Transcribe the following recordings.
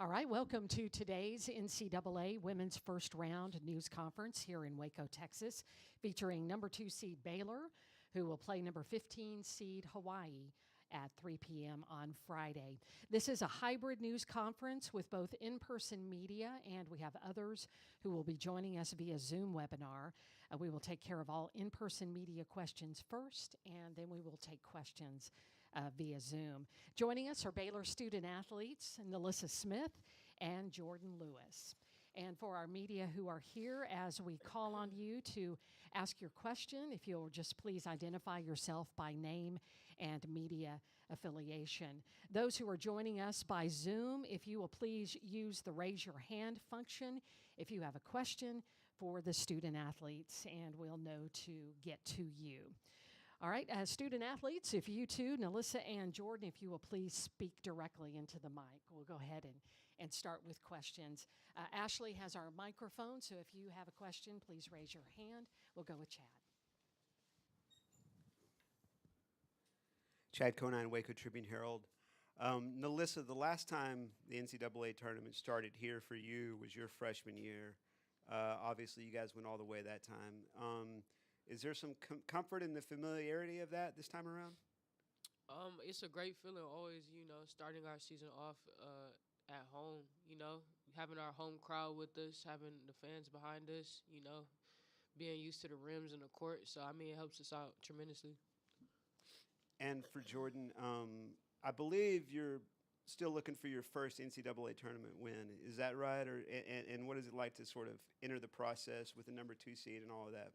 All right, welcome to today's NCAA Women's First Round News Conference here in Waco, Texas, featuring number 2 seed Baylor, who will play number 15 seed Hawaii at 3 p.m. on Friday. This is a hybrid news conference with both in-person media, and we have others who will be joining us via Zoom webinar. We will take care of all in-person media questions first, and then we will take questions via Zoom. Joining us are Baylor student athletes, Nalissa Smith and Jordan Lewis. And for our media who are here, as we call on you to ask your question, if you'll just please identify yourself by name and media affiliation. Those who are joining us by Zoom, if you will please use the raise your hand function if you have a question for the student athletes, and we'll know to get to you. All right, student athletes, if you too, Nalissa and Jordan, if you will please speak directly into the mic. We'll go ahead and start with questions. Ashley has our microphone, so if you have a question, please raise your hand. We'll go with Chad. Chad Conine, Waco Tribune-Herald. Nalissa, the last time the NCAA tournament started here for you was your freshman year. Obviously, you guys went all the way that time. Is there some comfort in the familiarity of that this time around? It's a great feeling always, starting our season off at home, having our home crowd with us, having the fans behind us, being used to the rims and the court. So, it helps us out tremendously. And for Jordan, I believe you're still looking for your first NCAA tournament win. Is that right? And what is it like to sort of enter the process with the number 2 seed and all of that?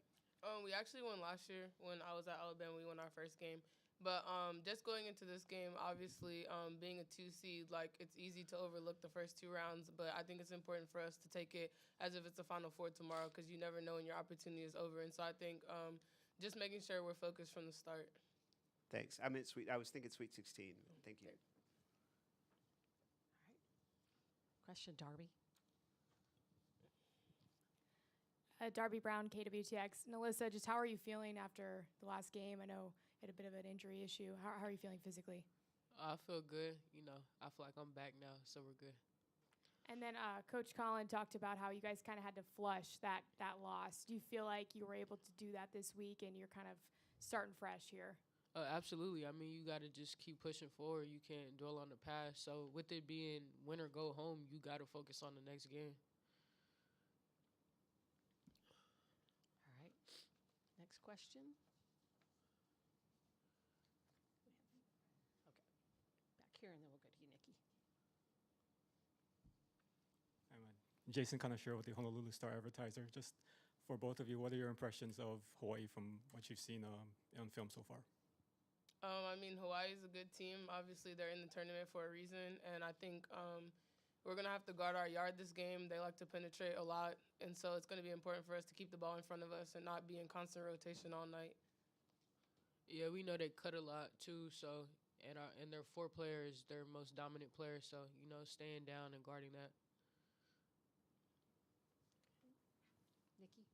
We actually won last year when I was at Alabama. We won our first game. But just going into this game, obviously, being a 2 seed, it's easy to overlook the first 2 rounds. But I think it's important for us to take it as if it's a Final Four tomorrow, because you never know when your opportunity is over. And so I think just making sure we're focused from the start. Thanks. I was thinking Sweet 16. Thank you. All right. Question, Darby. Darby Brown, KWTX. Nalissa, just how are you feeling after the last game? I know you had a bit of an injury issue. How are you feeling physically? I feel good. I feel like I'm back now, so we're good. And then Coach Collin talked about how you guys kind of had to flush that loss. Do you feel like you were able to do that this week and you're kind of starting fresh here? Absolutely. You got to just keep pushing forward. You can't dwell on the past. So with it being win or go home, you got to focus on the next game. All right. Next question. Okay. Back here, and then we'll go to you, Nikki. I'm Jason Kanashiro with the Honolulu Star-Advertiser. Just for both of you, what are your impressions of Hawaii from what you've seen on film so far? Hawaii is a good team. Obviously, they're in the tournament for a reason, and I think we're going to have to guard our yard this game. They like to penetrate a lot, and so it's going to be important for us to keep the ball in front of us and not be in constant rotation all night. Yeah, we know they cut a lot, too, so and their 4 players, their most dominant players, so, staying down and guarding that. Nikki.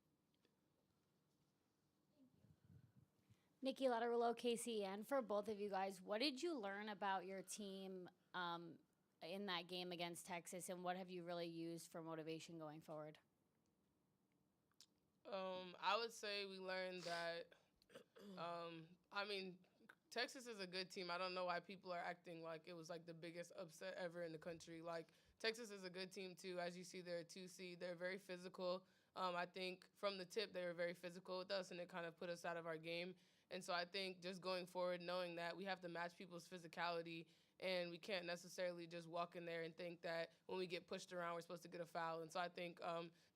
Nikki Latterulo, KCN. For both of you guys, what did you learn about your team in that game against Texas, and what have you really used for motivation going forward? I would say we learned that, Texas is a good team. I don't know why people are acting like it was the biggest upset ever in the country. Texas is a good team too. As you see, they're a 2 seed. They're very physical. I think from the tip, they were very physical with us, and it kind of put us out of our game. And so I think just going forward, knowing that we have to match people's physicality, and we can't necessarily just walk in there and think that when we get pushed around, we're supposed to get a foul. And so I think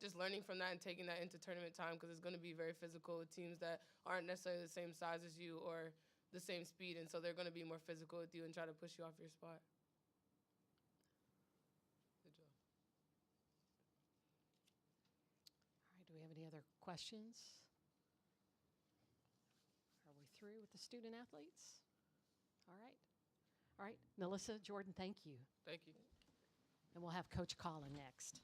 just learning from that and taking that into tournament time, because it's going to be very physical with teams that aren't necessarily the same size as you or the same speed. And so they're going to be more physical with you and try to push you off your spot. Good job. All right, do we have any other questions? Are we through with the student athletes? All right. All right, Nalissa, Jordan, thank you. Thank you. And we'll have Coach Collin next.